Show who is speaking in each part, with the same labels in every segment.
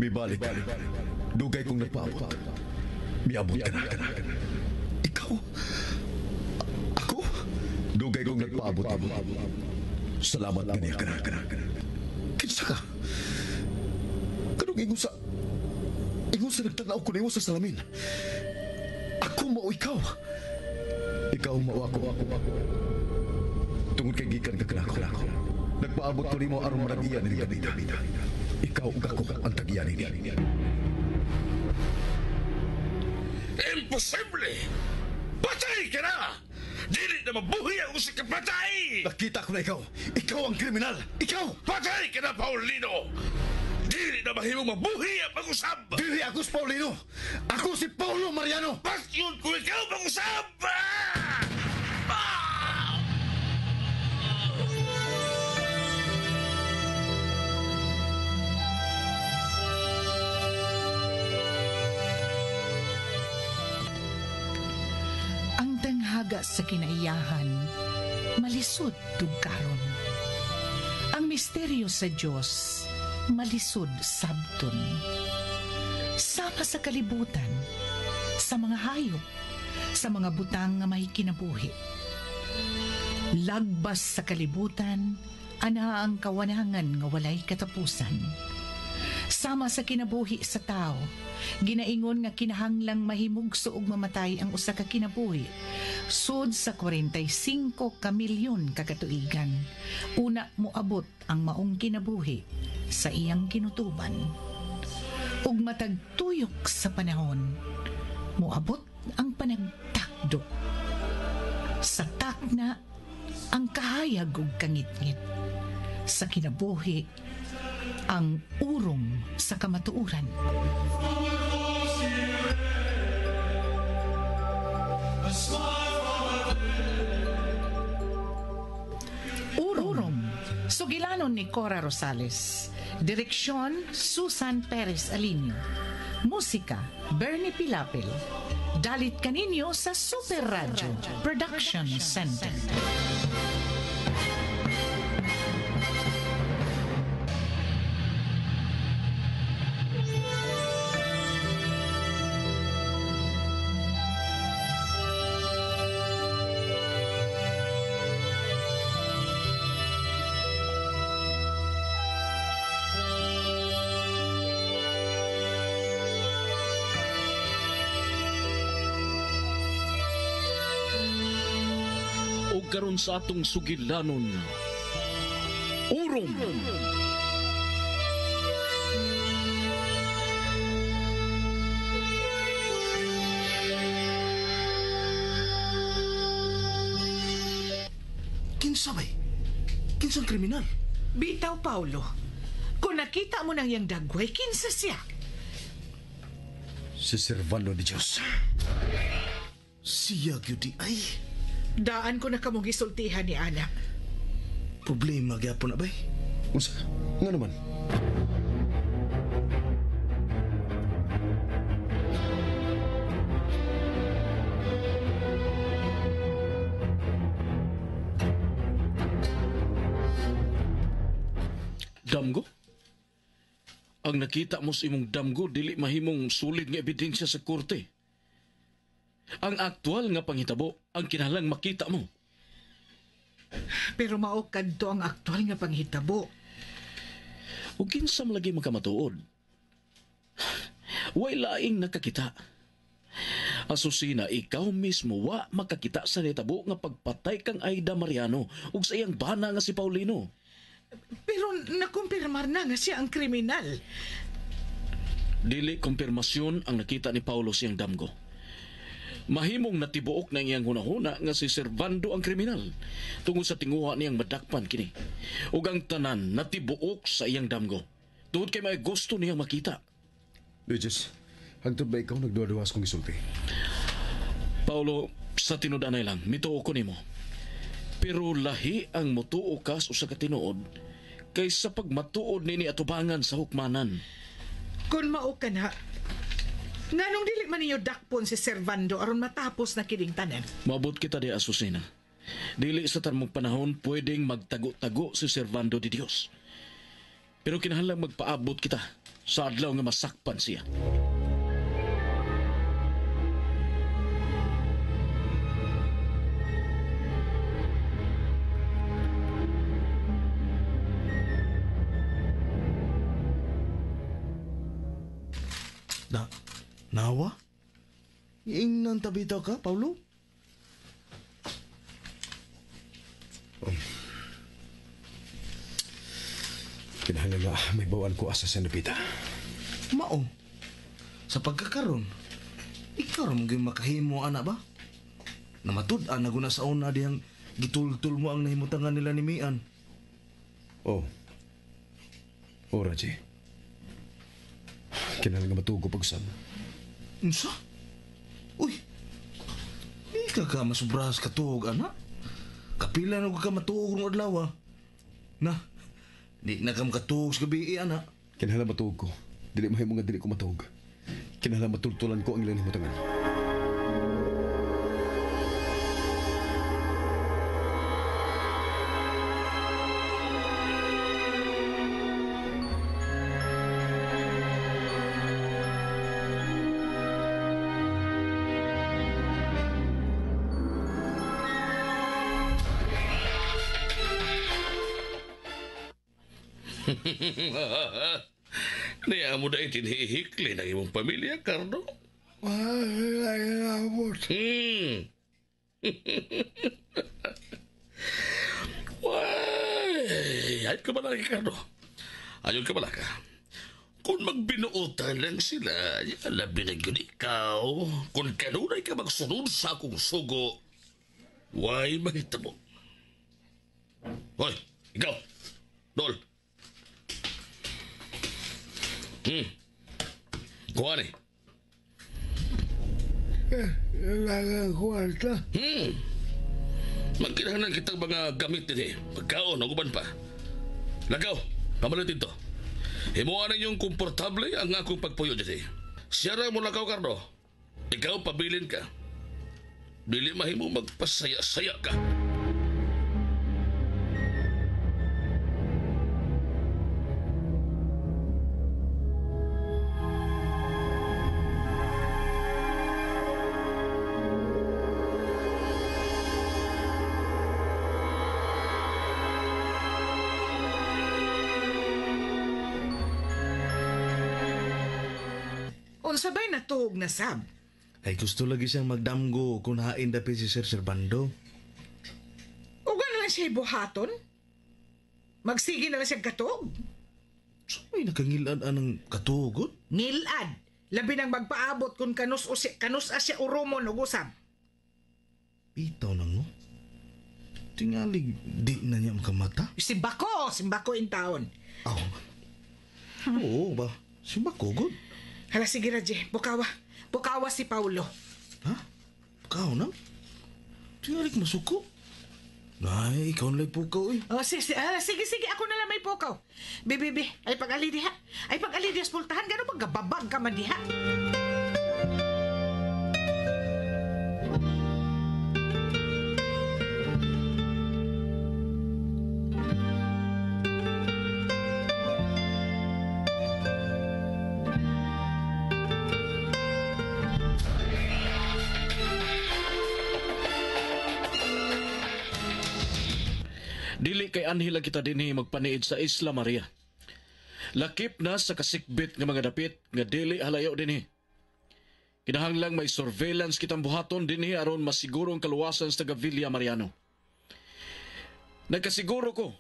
Speaker 1: Mibalik. Dugay kong nagpaabot. Miabot ka na. Ikaw? Ako? Dugay kong nagpaabot. Salamat ganiya ka na. Kinsa ka? Kanong ingon sa nagtanaw ko na sa salamin. Ako mao ikaw. Ikaw mao ako. Tungod kay gikan ka kanako. Nagpaabot ko nimo aron maragiyan ni David. Ikaw ug ako ang tagiyan ni.
Speaker 2: Imposible! Patay ka na! Dili na mabuhi ang usik ka patay!
Speaker 1: Nakita ko na ikaw. Ikaw ang kriminal. Ikaw!
Speaker 2: Patay ka na, Paulino! Dili na mahimong mabuhi ang pag-usab!
Speaker 1: Dili ako si Paulino. Ako si Paulo Mariano.
Speaker 2: Bakit ko ikaw pag-usab?
Speaker 3: Ang tanghaga sa kinaiyahan, malisod tugkaron. Ang misteryo sa Diyos, malisod sabton. Sama sa kalibutan, sa mga hayop, sa mga butang nga may kinabuhi. Lagbas sa kalibutan, ana ang kawanangan nga walay katapusan. Sama sa kinabuhi sa tao, ginaingon nga kinahanglang mahimugso ug mamatay ang usa ka kinabuhi sud sa 45 ka milyon ka katuigan. Una moabot ang maong kinabuhi sa iyang kinutuban. Ug matag tuyok sa panahon, moabot ang panagtakdo. Sa takna ang kahayag ug kangitngit. Sa kinabuhi ang urong sa kamatuuran. Urong, sugilanon ni Cora Rosales. Direksyon, Susan Perez Alinio. Musika, Bernie Pilapil. Dalit kaninyo sa Super Radio Production Center.
Speaker 4: Karon sa atong sugilanon, urong.
Speaker 2: Kinsa bay? Kinsang kriminal?
Speaker 3: Bitaw, Paulo. Kung nakita mo nang yang dagway, kinsa siya?
Speaker 1: Si Servando de Dios.
Speaker 2: Siya gyud ay.
Speaker 3: Daan ko na kamong gisultihan ni anak.
Speaker 2: Problema gyapon na bay.
Speaker 1: Unsa? Nga naman?
Speaker 4: Damgo? Ang nakita mo sa imong damgo dili mahimong sulid nga ebidensya sa korte. Ang aktual nga panghitabo ang kinahanglang makita mo.
Speaker 3: Pero mao kadto ang aktual nga panghitabo.
Speaker 4: Ug kinsa man lagi makamatuod. Way laing nakakita. Asusina, ikaw mismo wa makakita sa hitabo nga pagpatay kang Aida Mariano ug sa iyang bana nga si Paulino.
Speaker 3: Pero nakumpirmar na nga siya ang kriminal.
Speaker 4: Dili kumpirmasyon ang nakita ni Paulo siyang damgo. Mahimong natibuok na iyang hunahuna nga si Servando ang kriminal tungod sa tinguha niyang madakpan kini. Ug ang tanan natibuok sa iyang damgo tungod kay may gusto niyang makita.
Speaker 1: Regis, hangtod ba ikaw nagduwa-duwas kong isulti?
Speaker 4: Paulo, sa tinudanay lang, mituo ko nimo. Pero lahi ang mutuo ka sa katinuod kaysa pag matuod nini atubangan sa hukmanan.
Speaker 3: Kung mao ka na, nganong dili man ninyo dakpon si Servando aron matapos na kining tanan?
Speaker 4: Maabot kita di Asusina. Dili sa tanmong panahon pwedeng magtago-tago si Servando de Dios. Pero kinahanglang magpaabot kita sa adlaw nga masakpan siya.
Speaker 5: Nawa? Ingnan tabita ka, Paulo?
Speaker 1: Kinahanglan nga may bawaan ko asa sa napita.
Speaker 5: Mao. Sa pagkakaroon, ikaw ram gyud makahimo ana ba? Namatud-an na guna sa una diyang gitultul mo ang nahimutangan nila ni Mian.
Speaker 1: Oh. Oh, Raji. Kinahanglan nga matugo pag-usab.
Speaker 5: Unsa? Uy. Di ka masubras katuog ana. Kapila na ka matuog ng adlaw. Na. Di na kam katuog sa gabi ana.
Speaker 1: Kinahanglan matuog ko. Dili mahimo nga dili ko matuog. Kinahanglan matultulan ko ang ilang himutangan.
Speaker 2: Niya mo dahil tinihikli ng imong pamilya, Cardo. Why? Ayun ka ba lang, Cardo? Ayun ka ba lang, kung magbinuotan lang sila, labi na yun ikaw. Kung kanunay ka magsunod sa akong sugo, why mahita mo? Hoy, ikaw, Dol. Kuha ni.
Speaker 6: Lagang kwarta.
Speaker 2: Magkinahanglan kitang mga gamit din eh. Pagkaon, naguban pa. Lagaw, pamalitin to. Himuan ninyong komportable ang akong pagpuyo dyan eh. Siyara mo lagaw, Cardo. Ikaw pabilin ka. Dili mahimo magpasaya-saya ka.
Speaker 3: Sabay natuog na sab.
Speaker 5: Ay gusto lagi siyang magdamgo kung hain dapit si Sir Servando.
Speaker 3: Uga na lang siya buhaton. Magsige na lang siya katog.
Speaker 5: So may nakangilan anang katugot?
Speaker 3: Ngilad. Labi nang magpaabot kung kanus asya urumon o gusab.
Speaker 5: Bitaw nang no? Tingalig di na niya makamata?
Speaker 3: Simbako in taon.
Speaker 5: Aw. Oo ba? Si Bakogod?
Speaker 3: Hala, sige Raje, bukawa si Paulo.
Speaker 5: Ha? Ikaw na? Tingalig masuko? Nay, ikaw na pukaw eh.
Speaker 3: Oh, sige, ako na lang may pukaw. Bibi, ay pag-ali diha. Ay pag-ali diha, spultahan, gano'n magkababag ka man diha.
Speaker 4: Dili kay anhila kita dinhi magpaniid sa Isla Maria. Lakip na sa kasikbit nga mga dapit nga dili halayo dinhi. Kinahanglang may surveillance kitang buhaton dinhi aron masigurong kaluwasan sa taga Villa Mariano. Nagkasiguro ko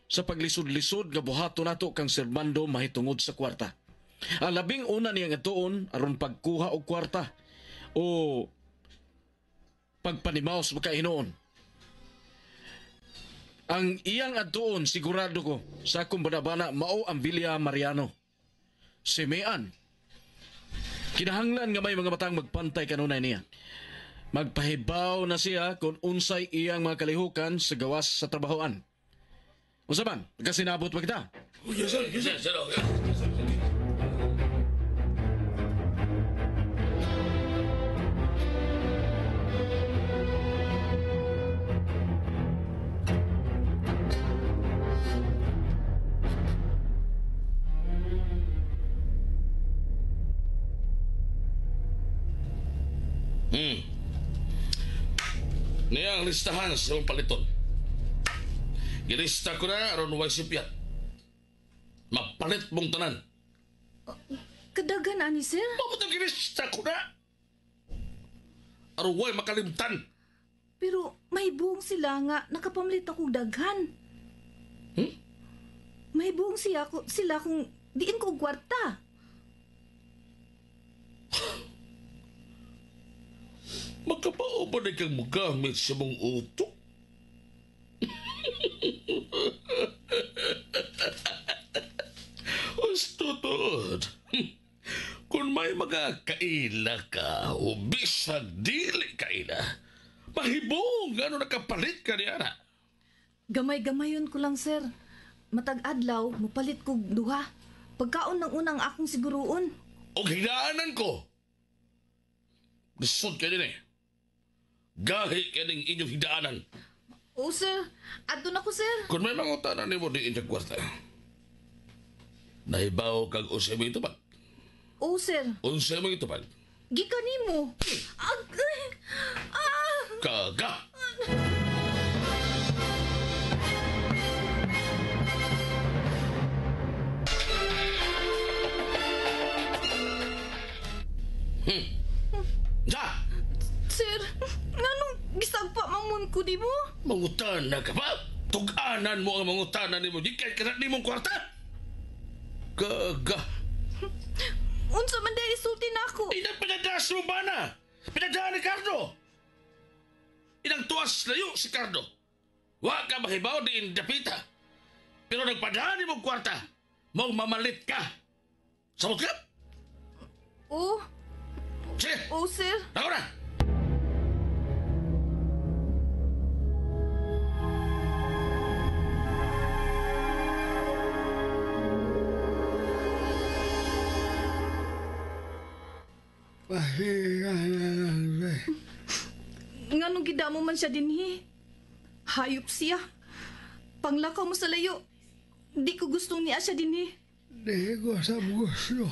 Speaker 4: sa paglisod-lisod nga buhaton nato kang Servando mahitungod sa kwarta. Ang labing una niyang atuon aron pagkuha og kwarta o pagpanimaos makahinoon. Ang iyang atuon, sigurado ko, sa akong banabana, mao ang Villa Mariano. Si Mian. Kinahanglan nga may mga batang magpantay kanunay niya. Magpahibaw na siya kung unsay iyang mga kalihukan sa gawas sa trabahoan. Unsa man, nagkasinabot ba kita?
Speaker 2: Yes, sir. Niyang listahan sa mong paliton. Gilista ko na aron way sipyat. Mapalit mong tanan.
Speaker 7: Kadagan ani sir?
Speaker 2: Mabutang gilista ko na. Aron way makalimtan.
Speaker 7: Pero may buong sila nga nakapamlit ako daghan. May buong sila kung diin ko og kwarta.
Speaker 2: Makapao ba na kang magamit sa mong utok? Ustutod. Kung may mga kaila ka o bisag dili kaila, mahibong ano nakapalit ka niya na.
Speaker 7: Gamay-gamayon ko lang sir. Matag adlaw, mupalit ko duha. Pagkaon ng unang akong siguroon.
Speaker 2: O hinaanan ko. Gusto ka din eh. Gahi ka ng inyong hidaanan.
Speaker 7: Oo sir, adto na ko sir.
Speaker 2: Kung may mga utanan ni mo di inyong kwarta, nahibaw kag usay mo itubag.
Speaker 7: Oo sir,
Speaker 2: Unsay mo itubag.
Speaker 7: gikan nimo. Agay! Ah!
Speaker 2: Kaga! Ja!
Speaker 7: Sir, nganong gisagpa mamon ko di mo?
Speaker 2: Mangutana ka ba? Tug-anan mo ang mangutanan ni mo. Di kaya kanat ni mong kwarta. Kaga!
Speaker 7: Unsa man dahil isulti na ako?
Speaker 2: Inang pinadaas mo ba na? Pinadaan ni Cardo! Inang tuwas layo si Cardo. Wa ka mahibaw di indapita. Pero nagpadaan ni mong kwarta. Mong mamalit ka. Samot ka?
Speaker 7: Oo,
Speaker 2: Sige!
Speaker 7: oo sir.
Speaker 2: Ako na!
Speaker 6: Pasiganan ba?
Speaker 7: Nganong gidamo man siya dinhi? Hayop siya. Panglakaw mo sa layo. Di ko gustong niya siya dinhi.
Speaker 6: Di ko sa gusto.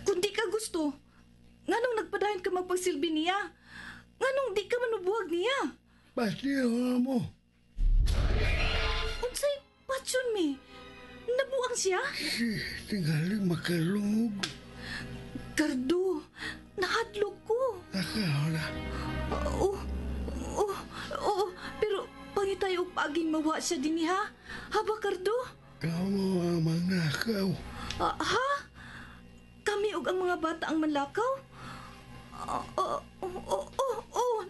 Speaker 7: Kung di ka gusto, nganong nagpadayon ka magpagsilbi niya? Nganong di ka manubuhag niya?
Speaker 6: Pati mo.
Speaker 7: Unsay patyon mi? Nabuang siya?
Speaker 6: Tingali makalungog.
Speaker 7: Gardo, nahadlok ko.
Speaker 6: Nakaw na.
Speaker 7: Oo, pero pangitay og paging mawa siya dinhi ha? Haba, Gardo?
Speaker 6: Kamu ang manakaw.
Speaker 7: Ha? Kami og ang mga bata ang manlakaw?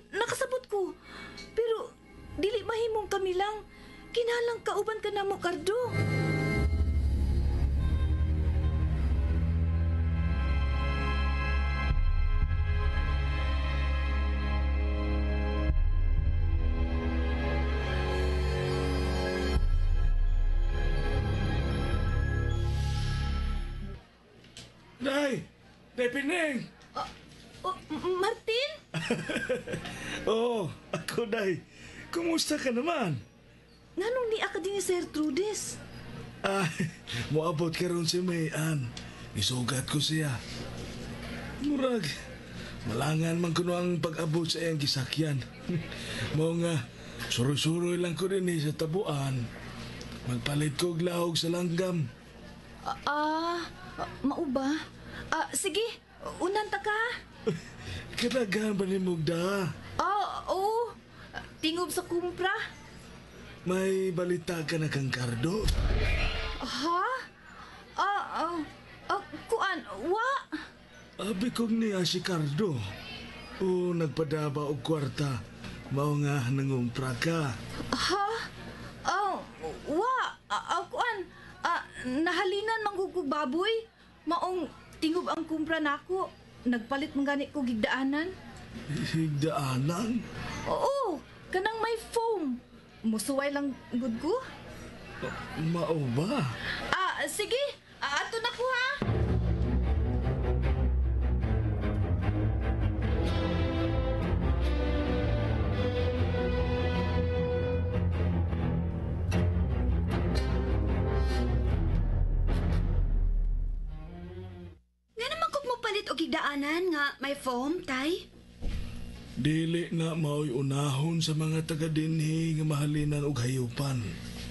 Speaker 7: Nakasabot ko. Pero dili mahimong kami lang. Kinalang kauban ka namo, Gardo.
Speaker 5: Day! Day Pining!
Speaker 7: Martin?
Speaker 5: Oo, ako Day. Kumusta ka naman?
Speaker 7: Nganong ni ka din ni Sir Trudis?
Speaker 5: Moabot ka ron si Mayan. Isugat ko siya. Murag, malangan man kuno ang pag-abot sa iyang gisakyan. Mao nga, suroy-suroy lang ko rin sa tabuan. Magpalit ko og lahog sa langgam.
Speaker 7: Mao ba? Sige, unan ta ka.
Speaker 5: Kadaghan ba ni Mugda?
Speaker 7: Oo. Tingob sa kumpra.
Speaker 5: May balita ka na kang Cardo?
Speaker 7: Ha? Kuan, wa?
Speaker 5: Abi kong niya si Cardo. O nagpadaba og kwarta. Mao nga nangumpra ka.
Speaker 7: Ha? Wa? Kuan, nahalinan manggugug baboy. Maong tingob ang kumpra nako. Nagpalit man gani ko gigdaanan.
Speaker 5: Higdaanan?
Speaker 7: Oo, kanang may foam. Musuway lang gud ko.
Speaker 5: Mao ba?
Speaker 7: Sige. Ato na ko ha.
Speaker 8: Nga naman kung mo palit o gidaanan nga may foam, tay?
Speaker 5: Dili na mao'y unahon sa mga taga dinhi nga mahalinan og hayupan.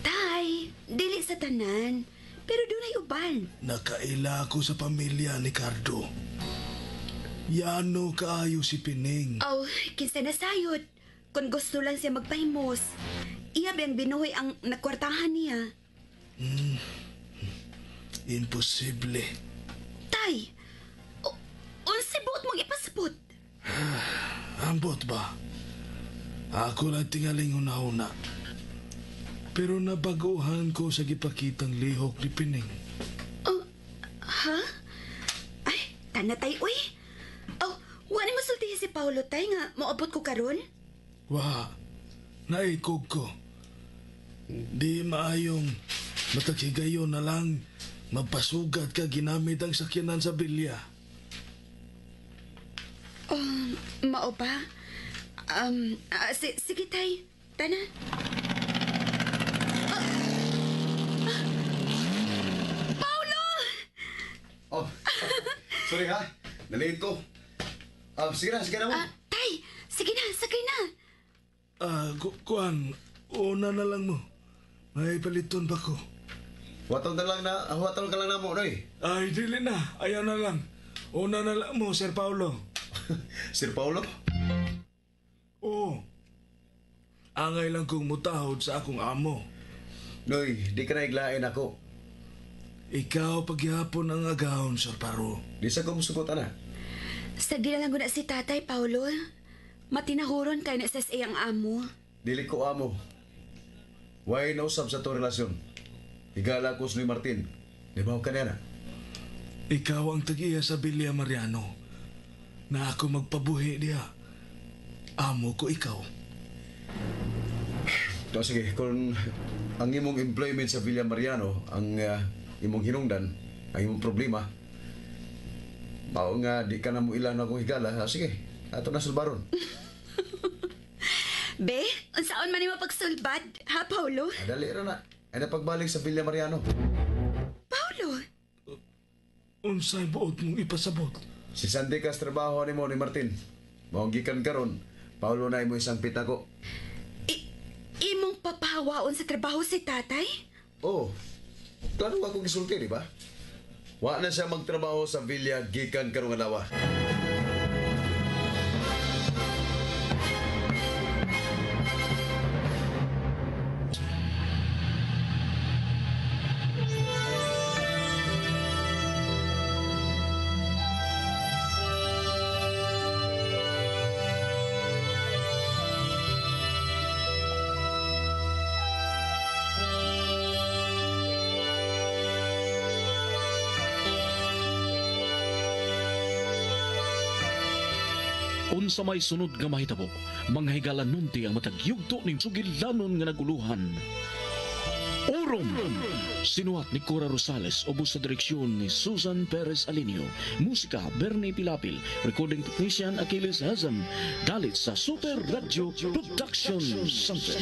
Speaker 8: Tay, dili sa tanan. Pero dunay uban.
Speaker 5: Nakaila ko sa pamilya ni Cardo. Yano kaayo si Pining.
Speaker 8: Oh, kinsa na sayod. Kung gusto lang siya magpahimos, iya bang binuhay ang nakwartahan niya.
Speaker 5: Imposible.
Speaker 8: Tay, unsi buot mong ipasabot?
Speaker 5: Ambot ba? Ako lang tingaling una-una. Pero nabaguhan ko sa gipakitang lihok ni Pining.
Speaker 8: Oh, ha? Ay, tanatay, uy. Oh, wala ni masultihin si Paulo, tay, nga maabot ko karon.
Speaker 5: Wa, naikog ko. Di maayong matagigayon na lang magpasugat ka ginamit ang sakyanan sa bilya.
Speaker 8: Mao ba? Sige, tay. Tana. Paulo!
Speaker 1: Oh, sorry ha. Naliit ko. Sige na mo.
Speaker 8: Tay, sige na, sakay na.
Speaker 5: Kuan, una na lang mo. May paliton pa ko.
Speaker 1: Huwatong ka lang na mo, Noy.
Speaker 5: Ay, dili na. Ayaw na lang. Una na lang mo, Sir Paulo.
Speaker 1: Sir Paulo?
Speaker 5: Oo. Angay lang kong mutahod sa akong amo.
Speaker 1: Noy, di ka na iglain ako.
Speaker 5: Ikaw paghihapon ang agahon, Sir Paro.
Speaker 1: Di sa kumusugot na.
Speaker 8: Sagdi na lang guna si tatay, Paulo. Matinahuron kay na SSA ang amo.
Speaker 1: Dili ko amo. Why nausap sa to relasyon? Higala ko ni Martin. Di ba ka na?
Speaker 5: Ikaw ang tagiya sa Villa Mariano. Na ako magpabuhi diya. Amo ko ikaw.
Speaker 1: Sige, kung ang imong employment sa Villa Mariano, ang imong hinungdan, ang imong problema, mao nga di ka na mo ilan akong higala, sige, ato na sulbaron.
Speaker 8: Be, unsaon man ni mapagsulbad, ha, Paulo?
Speaker 1: Dali ra na. Ay na pagbalik sa Villa Mariano.
Speaker 8: Paulo?
Speaker 5: Unsay buot mong ipasabot?
Speaker 1: Si Sandy kas trabaho ni mo ni Martin. Maong gikan karon, Paulo na imo isang pitako.
Speaker 8: Imong papahawaon sa trabaho si tatay?
Speaker 1: Oh, klaro ako gisulti, di ba? Wa na siya magtrabaho sa Villa gikan karong adlaw.
Speaker 4: Unsa may sunod nga mahitabo, manghigalan nunti ang matagyugto ning sugilanon nga naguluhan. Orom! Sinuhat ni Cora Rosales, ubos sa direksyon ni Susan Perez Alinio. Musika, Bernie Pilapil. Recording technician, Achilles Hazam. Dalit sa Super Radio Production Center.